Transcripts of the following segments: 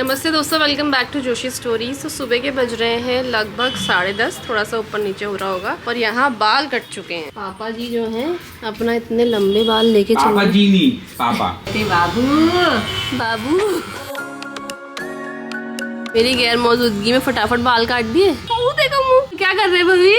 नमस्ते दोस्तों, welcome back to Joshi stories. तो सुबह के बज रहे हैं लगभग 10:30, थोड़ा सा ऊपर नीचे हो रहा होगा। और यहाँ बाल कट चुके हैं। पापा जी जो हैं अपना इतने लंबे बाल लेके चले। पापा जी नहीं, पापा। बाबू बाबू मेरी गैर मौजूदगी में फटाफट बाल काट दिए। देखो मुँह क्या कर रहे भाभी,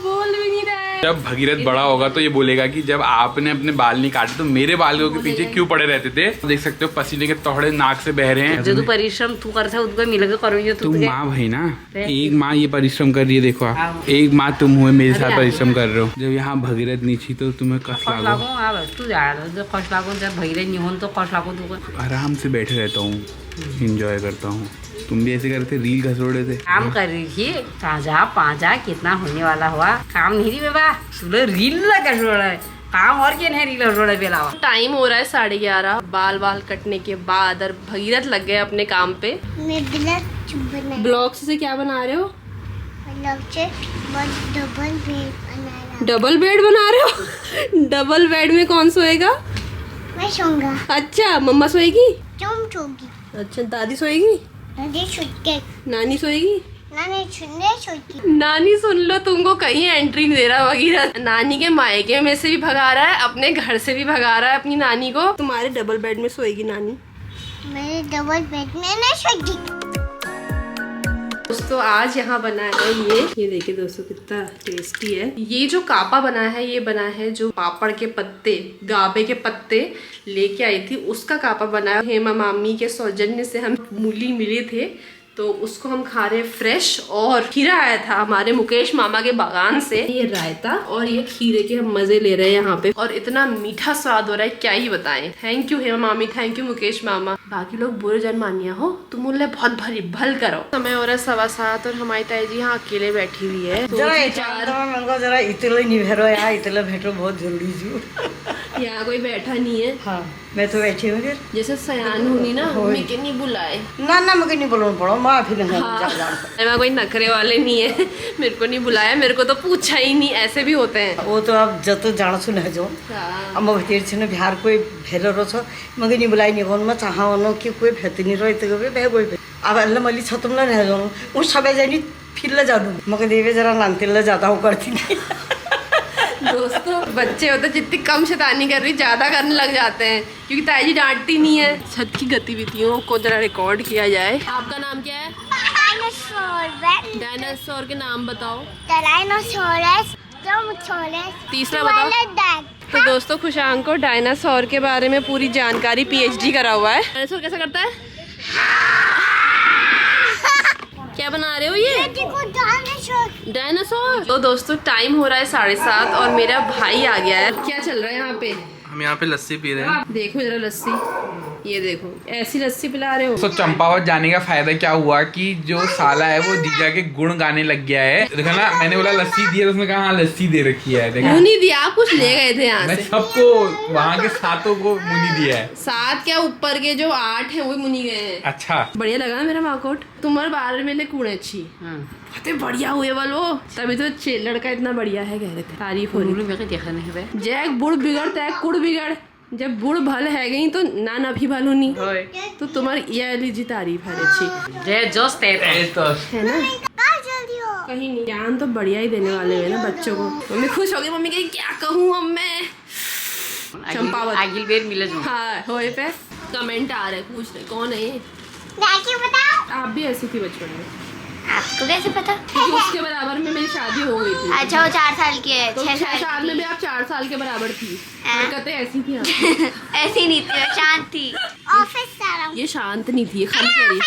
बोल भी नहीं रहा है। जब भगीरथ बड़ा होगा तो ये बोलेगा कि जब आपने अपने बाल नहीं काटे तो मेरे बालों के पीछे क्यों पड़े रहते थे। देख सकते हो पसीने के तोड़े नाक से बह रहे हैं। जो तू परिश्रम तू करता है उसको मिलकर करोगे तुम माँ भाई ना, एक माँ ये परिश्रम कर रही है, देखो आप एक माँ तुम हुए मेरे साथ परिश्रम कर रहे हो। जब यहाँ भगीरथ नीची तो तुम्हें कष्ट लागो। तू जा कष्ट लागो, जब भगीरथ नहीं हो तो कष्ट लागो। तू आराम से बैठे रहता हूँ, इंजॉय करता हूँ। तुम भी ऐसे करते, रील घसोड़े थे। काम कर रही थी, ताजा पाजा कितना होने वाला हुआ। काम नहीं थी बेबा, तूने रील घसोड़ा है काम, और क्या है रील घसोड़े पे अलावा। टाइम हो रहा है 11:30। बाल कटने के बाद और भगीरथ लग गए अपने काम पे। ब्लॉक्स से क्या बना रहे हो? डबल बेड बना रहे हो? डबल बेड में कौन सोएगा? मैं सोऊंगा। अच्छा, मम्मा सोएगी? तुम सोगी। अच्छा, दादी सोएगी? दादी सोएगी। नानी सोएगी? नानी सोएगी। नानी सुन लो, तुमको कहीं एंट्री नहीं दे रहा भगीरथ। नानी के मायके में से भी भगा रहा है, अपने घर से भी भगा रहा है अपनी नानी को। तुम्हारे डबल बेड में सोएगी नानी? मेरे डबल बेड में नहीं सोएगी। दोस्तों आज यहाँ बना है ये देखिए दोस्तों कितना टेस्टी है। ये जो कापा बना है, ये बना है जो पापड़ के पत्ते, गाबे के पत्ते लेके आई थी, उसका कापा बना है। हेमा मामी के सौजन्य से हम मूली मिले थे तो उसको हम खा रहे फ्रेश। और खीरा आया था हमारे मुकेश मामा के बागान से, ये रायता और ये खीरे के हम मजे ले रहे हैं यहाँ पे। और इतना मीठा स्वाद हो रहा है, क्या ही बताएं। थैंक यू हेमा मामी, थैंक यू मुकेश मामा। बाकी लोग बुरे जन मानिया हो, तुम मुझे बहुत भरी भल करो। समय हो रहा है 7:15 और हमारी ताई जी यहाँ अकेले बैठी हुई है। जरा इतने नहीं भेरो यार, इतने भेटो बहुत जरूरी जी। यहाँ कोई बैठा नहीं है। हाँ मैं तो बैठी हूँ। जैसे सयान हुई ना, मुझे नहीं बुलाए ना मुझे नहीं बोलना पड़ो, मैं फिर मैं कोई नखरे वाले नहीं है, मेरे को नहीं बुलाया, मेरे को तो पूछा ही नहीं। ऐसे भी होते हैं। वो तो अब जत जान सुन है जो अब भतीर छे बिहार कोई भेलो रो छो मगे नहीं बुलाई नहीं कौन मैं चाहा नो कि कोई भेती नहीं रो इतने कभी बह कोई अब अल्लाह मली छतुम ना रह जाऊँ वो सब जानी फिर ले जाऊँ मगे देवे जरा नानते ले जाता हूँ करती नहीं। दोस्तों बच्चे होते जितनी कम शैतानी कर रही ज्यादा करने लग जाते हैं, क्योंकि ताई जी डांटती नहीं है। छत की गतिविधियों को जरा रिकॉर्ड किया जाए। आपका नाम क्या है? डायनासोर के नाम बताओ। तीसरा बताओ। तो दोस्तों खुशांक को डायनासोर के बारे में पूरी जानकारी, PhD करा हुआ है। डायनासोर कैसा करता है? क्या बना रहे हो ये? डायनासोर। तो दोस्तों टाइम हो रहा है 7:30 और मेरा भाई आ गया है। क्या चल रहा है यहाँ पे? हम यहाँ पे लस्सी पी रहे हैं। देखो जरा लस्सी, ये देखो ऐसी लस्सी पिला रहे हो। तो चंपावत जाने का फायदा क्या हुआ कि जो साला है वो जीजा के गुण गाने लग गया है। देखा ना, मैंने बोला लस्सी दी है तो उसने कहा हाँ लस्सी दे रखी है। देखा मुनी दिया, आप कुछ ले गए थे यहाँ मैं से। सबको वहाँ के 7 को मुनी दिया है। 7 क्या, ऊपर के जो 8 है वो मुनी गए हैं। अच्छा बढ़िया लगा ना मेरा मार्कआउट? तुम्हारे बाल में ले कूड़े अच्छी बढ़िया हुए वालो, तभी तो लड़का इतना बढ़िया है, कह रहे थे। तारीफ हो रही। जैक बुढ़ बिगड़ तैक कुड़ बिगड़, जब बुढ़ भल है गई तो ना भी भल होनी। तो तुम्हारी ये लीजिए तारीफ है अच्छी है ना। कहीं नहीं, ज्ञान तो बढ़िया ही देने वाले हैं ना बच्चों को। मम्मी खुश हो गई, मम्मी कही क्या कहूँ अब मैं। चंपावत आगिल बेर मिले जो। हाँ होए पे कमेंट आ रहे, पूछ रहे कौन है ये। आप भी ऐसी थी बचपन में? आपको कैसे पता? क्योंकि उसके बराबर में मेरी शादी हो गई थी। अच्छा वो 4 साल की है। तो 6 साल में भी आप 4 साल के बराबर थी। हरकतें ऐसी थी आप। ऐसी नहीं थी, शांत थी। ऑफिस जा रहा हूँ। ये शांत नहीं थी, ये खाली करी।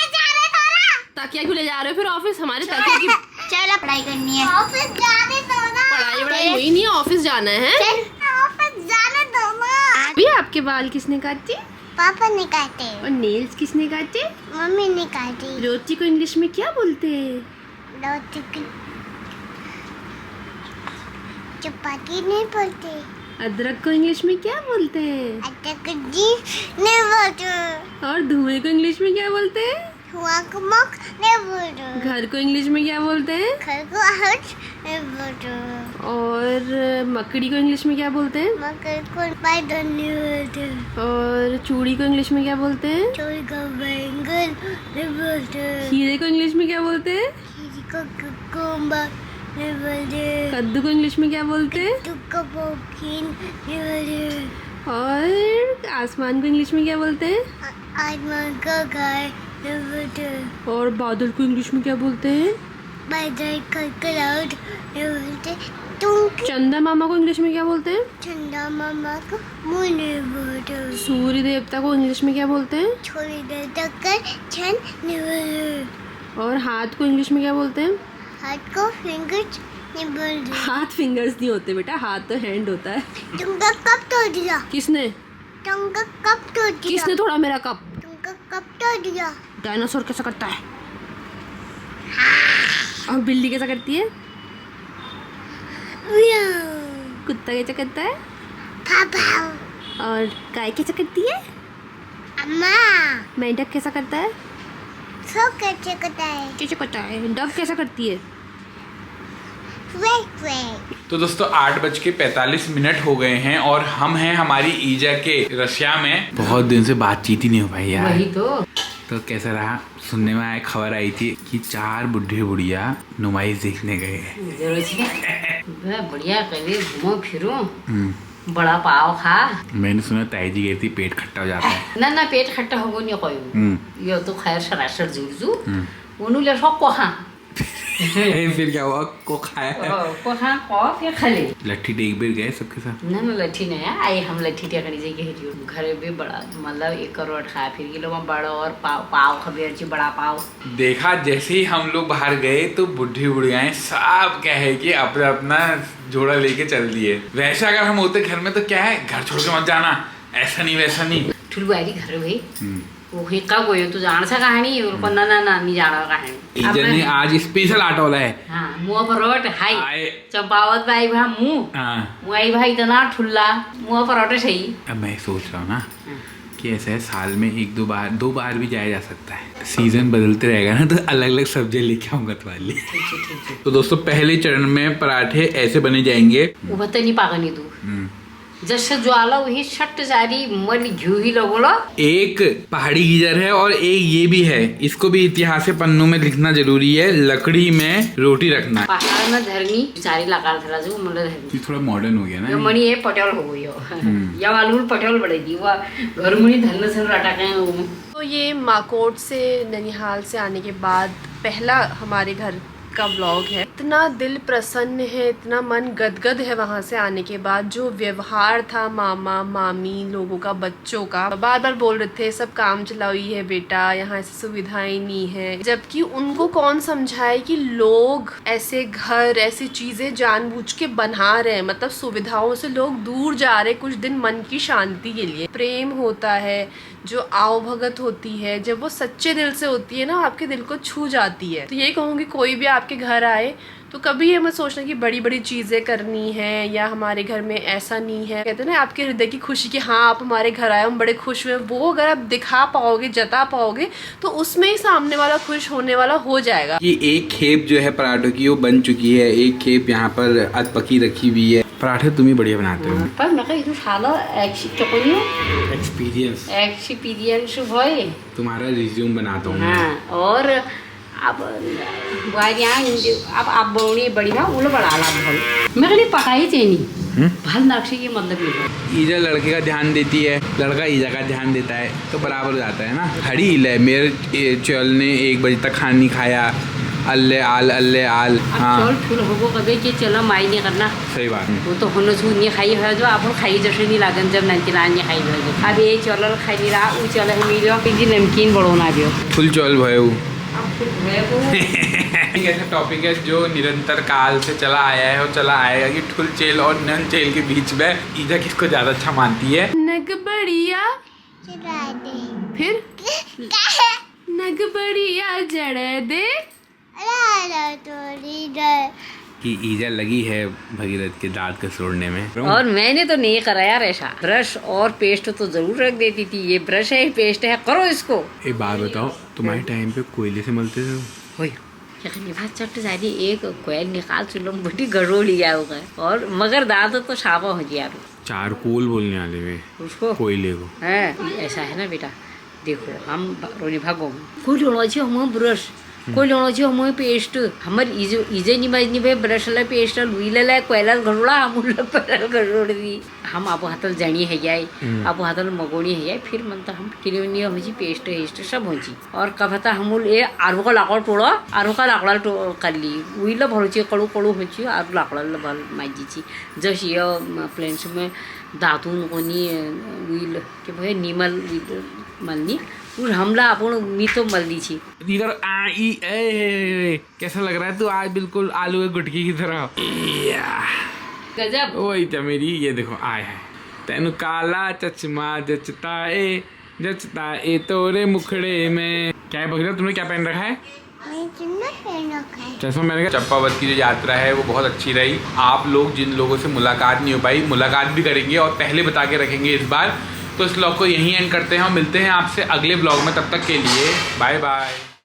तकिया क्यों ले जा रहे हो फिर ऑफिस? हमारे तकिया की चलो पढ़ाई करनी है। ऑफिस जाने दो ना। पढ़ाई हुई नहीं है, ऑफिस जाना है। ऑफिस जाने दो ना। अभी आपके बाल किसने काटे? पापा ने काटे। और नेल्स किसने काटे? मम्मी ने काटी। रोटी को इंग्लिश में क्या बोलते हैं? चपाती नहीं बोलते। अदरक को इंग्लिश में क्या बोलते हैं? अदरक जी नहीं बोलते। और धुएं को इंग्लिश में क्या बोलते हैं? हुआ को मक ने बोलो घर को इंग्लिश में क्या बोलते हैं? घर को हट ने बोलो और मकड़ी को इंग्लिश में क्या बोलते हैं? मकर को पैदल ने बोलो और चूड़ी को इंग्लिश में क्या बोलते हैं? चोरी को बैंगन ने बोलो खीरे को इंग्लिश में क्या बोलते हैं? किसी को कुकुम्बर ने बोलो कद्दू को इंग्लिश में क्या बोलते हैं? तुक्का पोकिन ने बोलो और आसमान को इंग्लिश में क्या बोलते हैं? आसमान का गाय ने बोलो और बादल को इंग्लिश में क्या बोलते हैं? बादल का क्लाउड ने बोलते तुम चंदा मामा को इंग्लिश में क्या बोलते हैं? चंदा मामा को मुँह ने बोलो सूर्य देवता को इंग्लिश में क्या बोलते हैं? छोरी दे टक्कर छन ने बोलो और हाथ को इंग्लिश में क्या बोलते हैं? हाथ को फिंगर्स ने बोलो हाथ फिंगर्स नहीं होते बेटा, हाथ तो हैंड होता है। तुमका कब तोड़ दिया किसने? तुमका कब तोड़ दिया किसने तोड़ा मेरा कप? तुमका कब तोड़ दिया डायनासोर कैसा करता है? और बिल्ली कैसा करती है? कुत्ता कैसा करता है? पापा और गाय कैसा करती है? अम्मा मेंढक कैसा करता है? सो कैसे करता है कैसे करता है? डब कैसा करती है? वेट वेट तो दोस्तों 8:45 हो गए हैं और हम हैं हमारी ईजा के रशिया में। बहुत दिन से बातचीत ही नहीं हो पाई यार। वही तो कैसा रहा? सुनने में आया, खबर आई थी कि 4 बुढ़े बुढ़िया नुमाइश देखने गए हैं। जरूर छी बढ़िया कभी घूमो फिरो बड़ा पाव खा मैंने सुना ताई जी गई थी, पेट खट्टा हो जाता है। ना पेट खट्टा होगो नहीं कोई यो तो खैर सरासर जुजू उनु ले सब को खा फिर क्या हुआ? को खाया को खा को फिर खाली लट्ठी टेक बेर गए सबके साथ। ना लट्ठी नहीं है आई हम लट्ठी टेकड़ी जाके हेरियो घरे भी बड़ा मतलब 1 करोड़ खा फिर किलो में बड़ा और पाव खबेर छी बड़ा पाव देखा जैसे ही हम लोग बाहर गए तो बुढ़ी बुढ़ियाएं सब कहे कि अपना अपना जोड़ा लेके चल दिए। वैसे अगर हम होते घर में तो क्या है, घर छोड़ के मत जाना, ऐसा नहीं वैसा नहीं। ठुलबारी घर भाई वो हिक्का गयो तू जान सा कहानी उनको ना नहीं जाना कहानी ईजा ने आज स्पेशल आटोला है। हाँ मुँह पर रोट हाई आए चंपावत भाई भा मुँह हाँ। मुआई भाई इतना ठुल्ला मुँह पर रोटे सही अब मैं सोच रहा हूँ ना कि ऐसा है साल में 1-2 बार भी जाया जा सकता है। सीजन बदलते रहेगा ना तो अलग अलग सब्जी लेके आऊंगा तुम्हारे लिए। तो दोस्तों पहले चरण में पराठे ऐसे बने जाएंगे। उभत नहीं पागनी तू जैसे ज्वाला वही छट जारी मल घी ही लगोला। एक पहाड़ी गीजर है और एक ये भी है, इसको भी इतिहास के पन्नों में लिखना जरूरी है। लकड़ी में रोटी रखना। पहाड़ में धरनी चारी लगा था जो मतलब धरनी थोड़ा मॉडर्न हो गया ना। यो मणि ये पटेल हो गई या वालू पटेल बढ़ेगी वो घर मणि धरने से रटा के तो ये माकोट से ननिहाल से आने के बाद पहला हमारे घर का व्लॉग है। इतना दिल प्रसन्न है, इतना मन गदगद है वहाँ से आने के बाद। जो व्यवहार था मामा मामी लोगों का, बच्चों का, बार बार बोल रहे थे सब काम चलाओ है बेटा, यहाँ ऐसी सुविधाएं नहीं है। जबकि उनको कौन समझाए कि लोग ऐसे घर ऐसी चीजें जानबूझ के बना रहे हैं, मतलब सुविधाओं से लोग दूर जा रहे कुछ दिन मन की शांति के लिए। प्रेम होता है, जो आवभगत होती है, जब वो सच्चे दिल से होती है ना, आपके दिल को छू जाती है। तो ये कहूँगी कोई भी आपके घर आए तो कभी ये मत सोचना कि बड़ी बड़ी चीज़ें करनी है या हमारे घर में ऐसा नहीं है। कहते हैं ना आपके हृदय की खुशी कि हाँ आप हमारे घर आए, हम बड़े खुश हुए, वो अगर आप दिखा पाओगे, जता पाओगे तो उसमें ही सामने वाला खुश होने वाला हो जाएगा। ये एक खेप जो है पराठों की वो बन चुकी है, एक खेप यहाँ पर अध पकी रखी हुई है। पराठे तुम ही बढ़िया बनाते हो। पर मैं कहीं साला एक्सपीरियंस भाई तुम्हारा रिज्यूम बनाता हूँ। हाँ और अब अब आप बोनी बढ़िया उल बड़ा ला भल मैं कहीं पकाई चाहिए भल नक्शे ये मतलब नहीं। ईजा लड़के का ध्यान देती है, लड़का ईजा का ध्यान देता है तो बराबर हो जाता है ना। हड़ी हिल है मेरे चल ने 1 बजे तक खाना नहीं खाया। अल्ले आल हाँ चल फूल होगो कभी कि चलो माई नहीं करना। सही बात है। वो तो होने छू नहीं खाई है जो आप खाई जैसे नहीं लागन जब नंती नहीं खाई है। अब ये चल खाई नहीं रहा वो चल मिलो कि नमकीन बढ़ोना भी फुल चल भयो। एक ऐसा टॉपिक है जो निरंतर काल से चला आया है और चला आएगा कि ठुल चेल और नन चेल के बीच में ईजा किसको ज्यादा अच्छा मानती है। नग बढ़िया चला दे फिर नग बढ़िया जड़ दे ला तोड़ी दे कि ईजा लगी है भगीरथ के दांत कसोड़ने में। और मैंने तो नहीं करा यार ऐसा, ब्रश और पेस्ट तो जरूर रख देती थी। ये ब्रश है, पेस्ट है, करो इसको। एक बात बताओ, तुम्हारे टाइम पे कोयले से मलते थे? होय चट जाती एक कोयल निकाल चुलो बड़ी गड़ो लिया होगा। और मगर दांत तो छापा हो गया चारकोल बोलने वाले में उसको, कोयले को। है ऐसा है ना बेटा, देखो हम रोनी भागो कोई लोणो छे हम ब्रश, कोई लोणो छे हम पेस्ट, हमर इजे निभाई ब्रश ला पेस्ट लुईला कोयला घडोळा हम घडोळ दी। हम आप हातल जानी है जाए, आप हातल मगोनी है जाए, फिर मन तो हम किलोनी होची पेस्ट हेस्ट सब होची। और कभता हम ए आरू का लाकड़ टोड़ा, आरू का लाकड़ा कर ली उईला भरोची कड़ू कड़ू होची, आरू लाकड़ा भल माजीची। जशी प्लेन्स में दातून कोनी उईल के भाई निमल मलनी और हमला अपन मी तो मल दी छी। इधर आई ए कैसा लग रहा है तू आज, बिल्कुल आलू के गुटकी की तरह। गजब। वही तो मेरी, ये देखो आय है तेनु काला चश्मा जचता ए तोरे मुखड़े में। क्या है भगीरथ, तुमने क्या पहन रखा है? चश्मा मैंने कहा। चंपावत की जो यात्रा है वो बहुत अच्छी रही। आप लोग जिन लोगों से मुलाकात नहीं हो पाई, मुलाकात भी करेंगे और पहले बता के रखेंगे इस बार। तो इस व्लॉग को यहीं एंड करते हैं और मिलते हैं आपसे अगले व्लॉग में। तब तक के लिए बाय बाय।